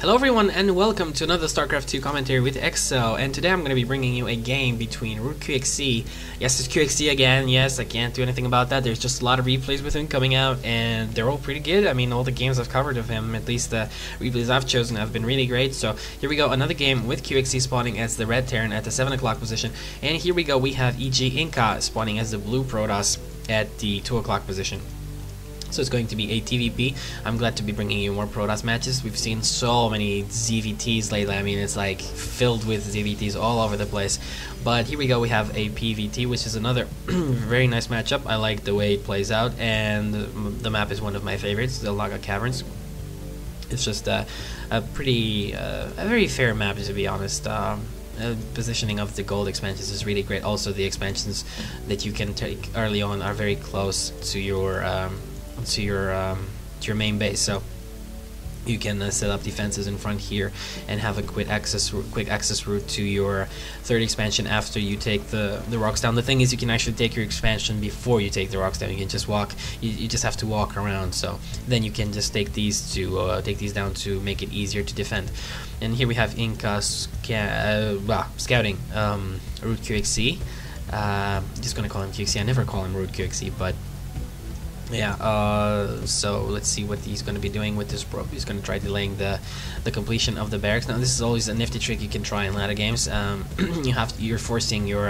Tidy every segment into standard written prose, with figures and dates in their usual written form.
Hello everyone and welcome to another StarCraft 2 commentary with Excel, and today I'm going to be bringing you a game between ROOTqxc. Yes, it's QXC again. Yes, I can't do anything about that. There's just a lot of replays with him coming out and they're all pretty good. I mean, all the games I've covered of him, at least the replays I've chosen, have been really great. So here we go, another game with QXC spawning as the red Terran at the 7 o'clock position, and here we go, we have EGInka spawning as the blue Protoss at the 2 o'clock position. So it's going to be a TVP. I'm glad to be bringing you more Protoss matches. We've seen so many ZVTs lately. I mean, it's like filled with ZVTs all over the place. But here we go, we have a PVT, which is another very nice matchup. I like the way it plays out, and the map is one of my favorites, the xel'naga caverns. It's just a very fair map, to be honest. Positioning of the gold expansions is really great. Also, the expansions that you can take early on are very close to your main base, so you can set up defenses in front here and have a quick access route to your third expansion after you take the rocks down. The thing is, you can actually take your expansion before you take the rocks down. You can just walk. You just have to walk around. So then you can just take these down to make it easier to defend. And here we have Inka scouting ROOTqxc. Just gonna call him QXC. I never call him ROOTqxc, but yeah, so let's see what he's going to be doing with this probe. He's going to try delaying the completion of the barracks. Now, this is always a nifty trick you can try in ladder games. You're forcing your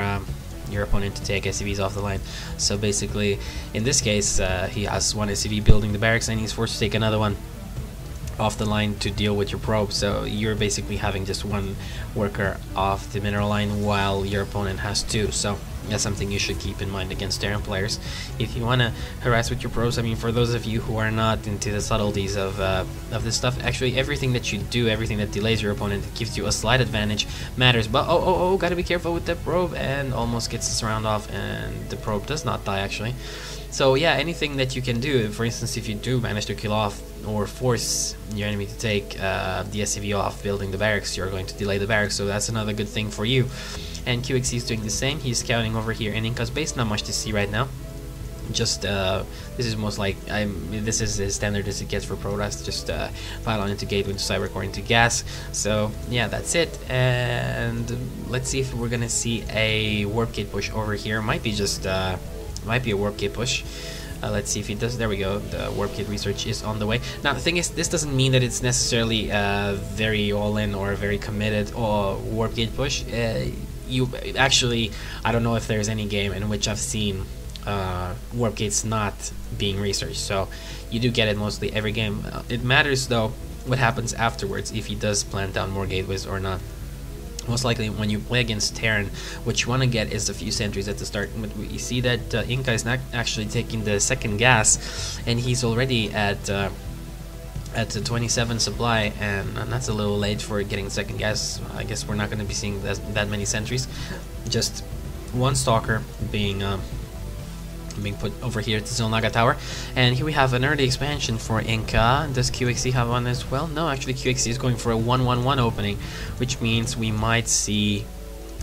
opponent to take SCVs off the line. So basically, in this case, he has one SCV building the barracks, and he's forced to take another one off the line to deal with your probe. So you're basically having just one worker off the mineral line while your opponent has two. So that's something you should keep in mind against Terran players if you want to harass with your probes. I mean, for those of you who are not into the subtleties of this stuff, actually everything that you do, everything that delays your opponent, that gives you a slight advantage, matters. But oh, gotta be careful with that probe, and almost gets this round off, and the probe does not die actually. So yeah, anything that you can do, for instance, if you do manage to kill off or force your enemy to take the SCV off building the barracks, you're going to delay the barracks, so that's another good thing for you. And QXC is doing the same. He's scouting over here in Inka's base. Not much to see right now. Just this is most like this is as standard as it gets for Protoss. Just pile on into gateway, into cyber core, into gas. So yeah, that's it. And let's see if we're gonna see a warp gate push over here. Might be a warp gate push. Let's see if he does. There we go. The warp gate research is on the way. Now the thing is, this doesn't mean that it's necessarily very all-in or very committed or warp gate push. You actually, I don't know if there's any game in which I've seen warp gates not being researched. So you do get it mostly every game. It matters though what happens afterwards, if he does plant down more gateways or not. Most likely, when you play against Terran, what you want to get is a few sentries at the start. But you see that Inka is not actually taking the second gas, and he's already at the 27 supply, and that's a little late for getting second gas. I guess we're not going to be seeing that many sentries. Just one stalker being put over here at the xel'naga tower. And here we have an early expansion for Inka. Does QXC have one as well? No, actually QXC is going for a 1-1-1 opening, which means we might see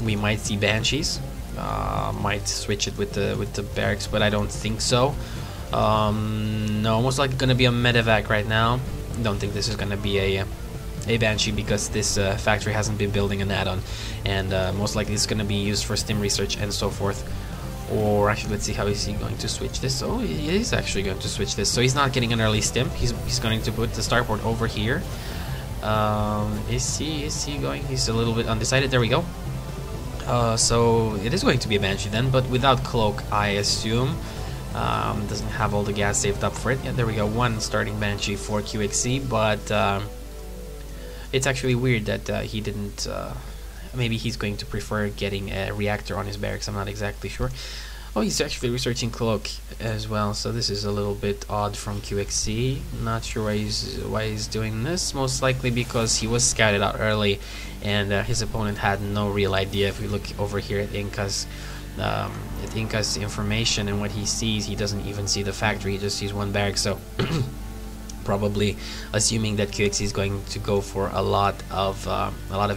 banshees. Might switch it with the barracks, but I don't think so. No, most likely gonna be a medevac right now. Don't think this is gonna be a banshee, because this factory hasn't been building an add-on, and most likely it's gonna be used for stim research and so forth. Or actually, let's see, how is he going to switch this? Oh, he is actually going to switch this. So he's not getting an early stim. He's going to put the starport over here. Is he going? He's a little bit undecided. There we go. So it is going to be a banshee then, but without cloak, I assume. Doesn't have all the gas saved up for it. Yeah, there we go. One starting banshee for QXC, but it's actually weird that he didn't. Maybe he's going to prefer getting a reactor on his barracks. I'm not exactly sure. Oh, he's actually researching cloak as well. So this is a little bit odd from QXC. Not sure why he's doing this. Most likely because he was scouted out early, and his opponent had no real idea. If we look over here at Inka's information and what he sees, he doesn't even see the factory. He just sees one barrack. So probably assuming that QXC is going to go for a lot of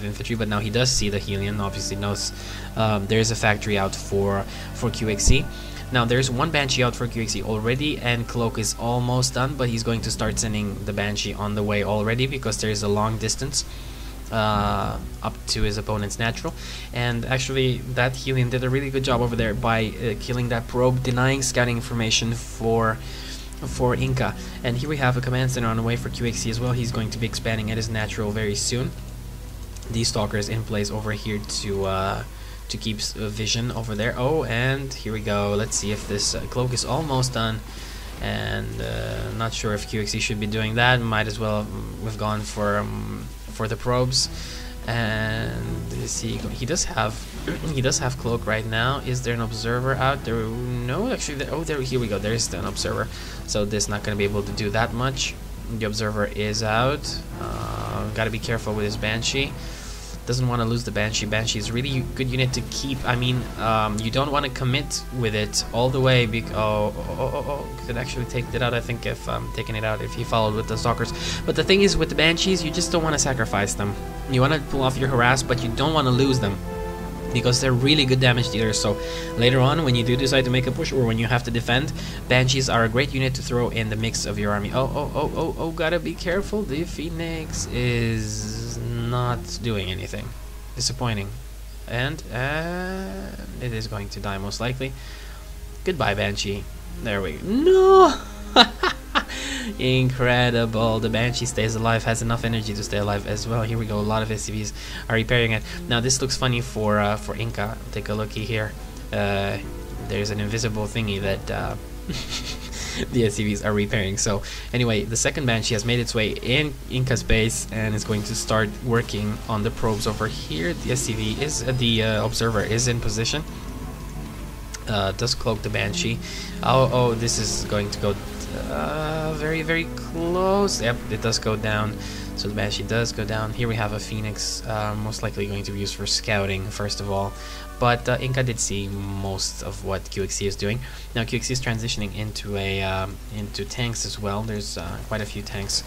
infantry, but now he does see the Helion. Obviously knows there is a factory out for QXC. Now there's one Banshee out for QXC already, and Cloak is almost done, but he's going to start sending the Banshee on the way already because there's a long distance up to his opponent's natural. And actually that Helion did a really good job over there by killing that probe, denying scouting information for Inka. And here we have a command center on the way for QXC as well. He's going to be expanding at his natural very soon. These stalkers in place over here to keep vision over there. Oh, and here we go. Let's see if this Cloak is almost done. And not sure if QXC should be doing that. Might as well have gone for the probes. And he does have Cloak right now. Is there an observer out there? No, actually. Here we go. There's an observer. So this is not going to be able to do that much. The observer is out. Got to be careful with his Banshee. Doesn't want to lose the Banshee. Banshee is really good unit to keep. I mean, you don't want to commit with it all the way because could actually take it out. I think if taking it out if he followed with the stalkers. But the thing is with the Banshees, you just don't want to sacrifice them. You want to pull off your harass, but you don't want to lose them because they're really good damage dealers. So later on, when you do decide to make a push or when you have to defend, Banshees are a great unit to throw in the mix of your army. Gotta be careful. The Phoenix is not doing anything. Disappointing. And it is going to die most likely. Goodbye, Banshee. There we go. No! Incredible. The Banshee stays alive, has enough energy to stay alive as well. Here we go. A lot of SCVs are repairing it. Now this looks funny for Inka. Take a looky here. There's an invisible thingy that the SCVs are repairing. So anyway, the second Banshee has made its way in Inka's base and is going to start working on the probes over here. The SCV is the observer is in position. Does cloak the Banshee. Oh, this is going to go very, very close. Yep, it does go down. So the Banshee does go down. Here we have a Phoenix, most likely going to be used for scouting first of all. But Inka did see most of what QXC is doing. Now QXC is transitioning into tanks as well. There's quite a few tanks.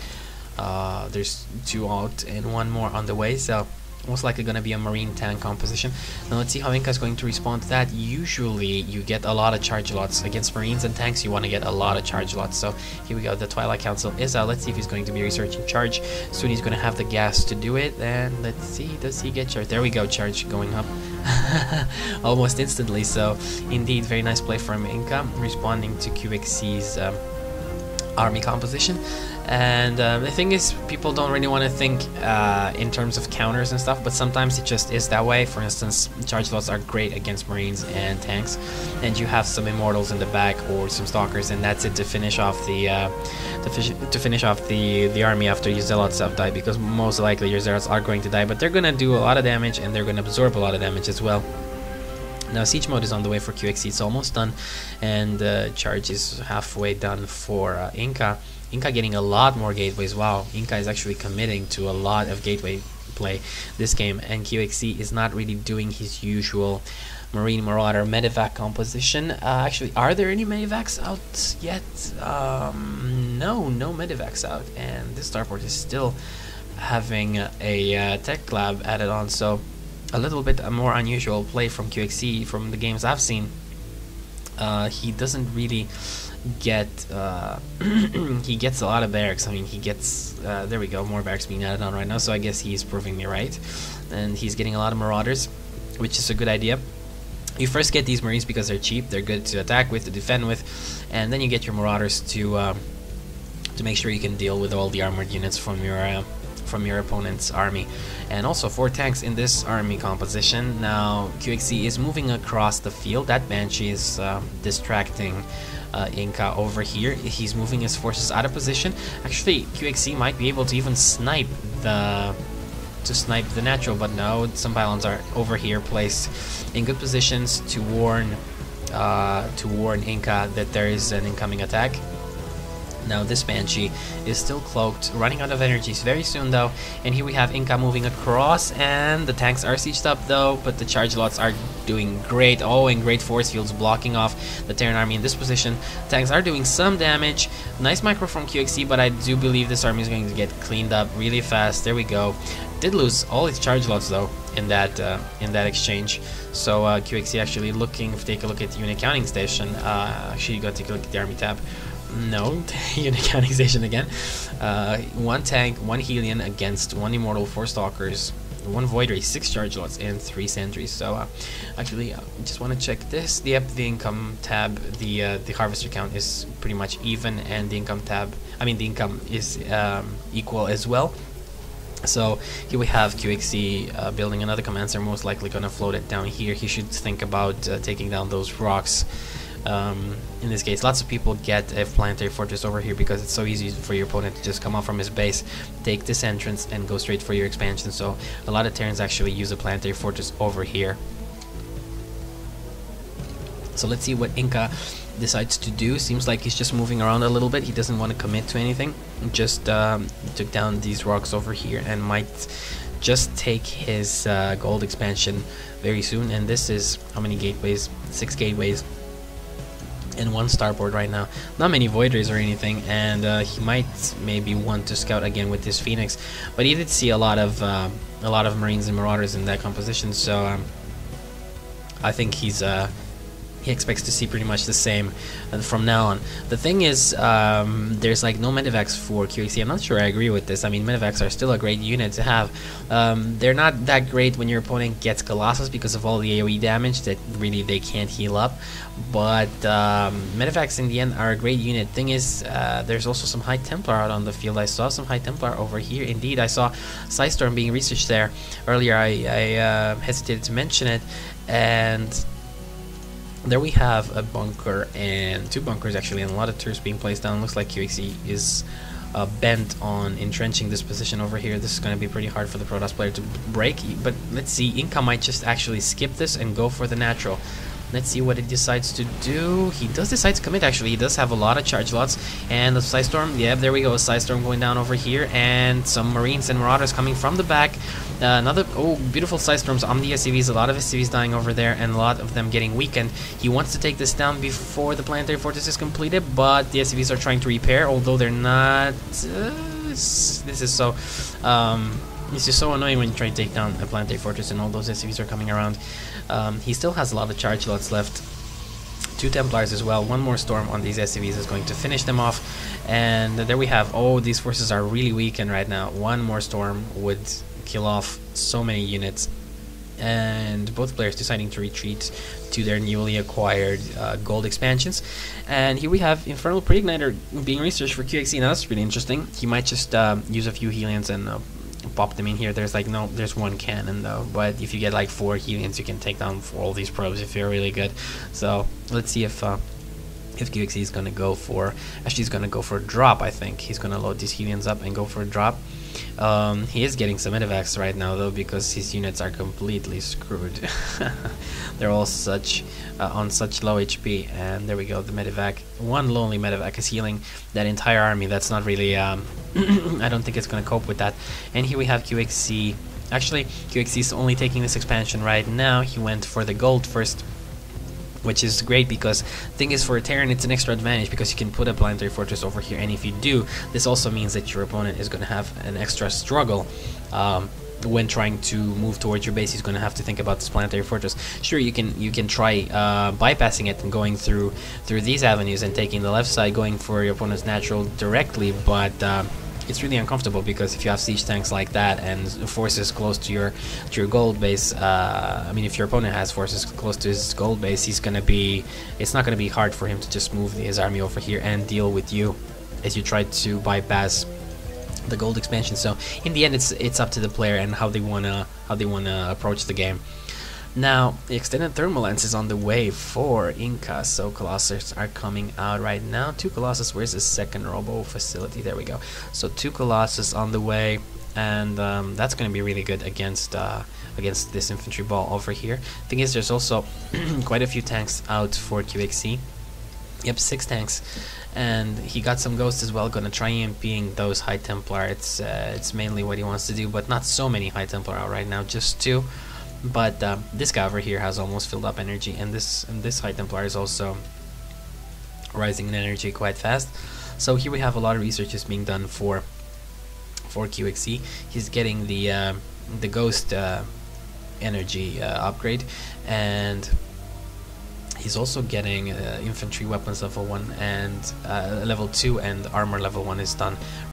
There's 2 out and 1 more on the way. So most likely going to be a marine tank composition. Now let's see how Inka is going to respond to that. Usually you get a lot of charge lots against marines and tanks. You want to get a lot of charge lots. So here we go. The Twilight Council is out. Let's see if he's going to be researching charge. Soon he's going to have the gas to do it. And let's see, does he get charge? There we go, charge going up almost instantly. So indeed, very nice play from Inka, responding to QXC's army composition. And the thing is, people don't really want to think in terms of counters and stuff, but sometimes it just is that way. For instance, charge lots are great against marines and tanks, and you have some immortals in the back or some stalkers, and that's it to finish off the army after your zealots have died, because most likely your zealots are going to die, but they're going to do a lot of damage and they're going to absorb a lot of damage as well. Now siege mode is on the way for QXC. It's almost done, and charge is halfway done for Inka. Inka getting a lot more gateways. Wow, Inka is actually committing to a lot of gateway play this game, and QXC is not really doing his usual Marine Marauder Medivac composition. Actually, are there any Medivacs out yet? No Medivacs out, and this starport is still having a tech lab added on, so a little bit more unusual play from QXC from the games I've seen. He doesn't really get he gets a lot of barracks. I mean, he gets there we go, more barracks being added on right now, so I guess he's proving me right, and he's getting a lot of marauders, which is a good idea. You first get these marines because they're cheap, they're good to attack with, to defend with, and then you get your marauders to make sure you can deal with all the armored units from your opponent's army. And also 4 tanks in this army composition. Now QXC is moving across the field. That Banshee is distracting Inka over here. He's moving his forces out of position. Actually, QXC might be able to even snipe the natural, but no, some pylons are over here placed in good positions to warn Inka that there is an incoming attack. Now this Banshee is still cloaked, running out of energies very soon though, and here we have Inka moving across, and the tanks are sieged up though, but the charge lots are doing great. Oh, and great force fields blocking off the Terran army in this position. Tanks are doing some damage. Nice micro from QXC, but I do believe this army is going to get cleaned up really fast. There we go. did lose all its charge lots though in that exchange. So QXC actually take a look at unit counting station. Actually, you got to take a look at the army tab. No, unit counting station again. 1 tank, 1 Helion against 1 Immortal, 4 Stalkers, 1 Void Ray, 6 charge lots, and 3 sentries. So actually, just want to check this. The income tab, the harvester count is pretty much even, and the income tab, the income is equal as well. So here we have QXC building another command center, most likely going to float it down here. He should think about taking down those rocks. In this case, lots of people get a planetary fortress over here because it's so easy for your opponent to just come up from his base, take this entrance, and go straight for your expansion. So a lot of Terrans actually use a planetary fortress over here. So let's see what Inka decides to do. Seems like he's just moving around a little bit. He doesn't want to commit to anything. Just took down these rocks over here and might just take his gold expansion very soon. And this is how many gateways? 6 gateways and 1 starboard right now. Not many void rays or anything, and he might maybe want to scout again with his Phoenix, but he did see a lot of Marines and Marauders in that composition. So I think he expects to see pretty much the same from now on. The thing is, there's like no medevacs for QXC. I'm not sure I agree with this. I mean, medevacs are still a great unit to have. They're not that great when your opponent gets Colossus because of all the AoE damage that really they can't heal up. But medevacs in the end are a great unit. Thing is, there's also some High Templar out on the field. I saw some High Templar over here. Indeed, I saw Psystorm being researched there earlier. I hesitated to mention it, and there we have a bunker and 2 bunkers actually, and a lot of turrets being placed down. Looks like QXC is bent on entrenching this position over here. This is going to be pretty hard for the Protoss player to break, but let's see. Inka might just actually skip this and go for the natural. Let's see what he decides to do. He does decide to commit, actually. He does have a lot of charge lots. And the Psystorm, yeah, there we go. A Psystorm going down over here. And some Marines and Marauders coming from the back. Another, beautiful Psystorms on the SCVs. A lot of SCVs dying over there, and a lot of them getting weakened. He wants to take this down before the Planetary Fortress is completed, but the SCVs are trying to repair, although they're not... this is so... it's just so annoying when you try to take down a Planetary Fortress and all those SCVs are coming around. He still has a lot of charge lots left. 2 Templars as well. 1 more Storm on these SCVs is going to finish them off. And there we have... oh, these forces are really weakened right now. 1 more Storm would kill off so many units. And both players deciding to retreat to their newly acquired gold expansions. And here we have Infernal Preigniter being researched for QXC. Now that's really interesting. He might just use a few Helions and pop them in here. There's like there's 1 cannon though, but if you get like 4 Helions, you can take down all these probes if you're really good. So let's see if QXC is gonna go for... actually, he's gonna go for a drop. I think he's gonna load these Helions up and go for a drop. He is getting some medevacs right now though, because his units are completely screwed. They're all on such low HP, and there we go. The medevac, 1 lonely medevac is healing that entire army. That's not really I don't think it's gonna cope with that. And here we have QXC. Actually, QXC is only taking this expansion right now. He went for the gold first, which is great, because thing is, for a Terran it's an extra advantage because you can put a Planetary Fortress over here, and if you do, this also means that your opponent is going to have an extra struggle when trying to move towards your base. He's going to have to think about this Planetary Fortress. Sure, you can try bypassing it and going through these avenues and taking the left side, going for your opponent's natural directly, but it's really uncomfortable, because if you have siege tanks like that and forces close to your gold base, I mean, if your opponent has forces close to his gold base, it's not gonna be hard for him to just move his army over here and deal with you as you try to bypass the gold expansion. So in the end, it's up to the player and how they wanna approach the game. Now, the extended thermal lens is on the way for Inka, so Colossus are coming out right now. 2 Colossus, where's the second robo facility? There we go. So 2 Colossus on the way, and that's going to be really good against this infantry ball over here. Thing is, there's also quite a few tanks out for QXC. Yep, 6 tanks, and he got some ghosts as well. Gonna try EMPing those High Templar. It's mainly what he wants to do, but not so many High Templar out right now, just 2. But this guy over here has almost filled up energy, and this High Templar is also rising in energy quite fast. So here we have a lot of researches being done for 4QXC, he's getting the ghost energy upgrade, and he's also getting infantry weapons level 1 and level 2, and armor level 1 is done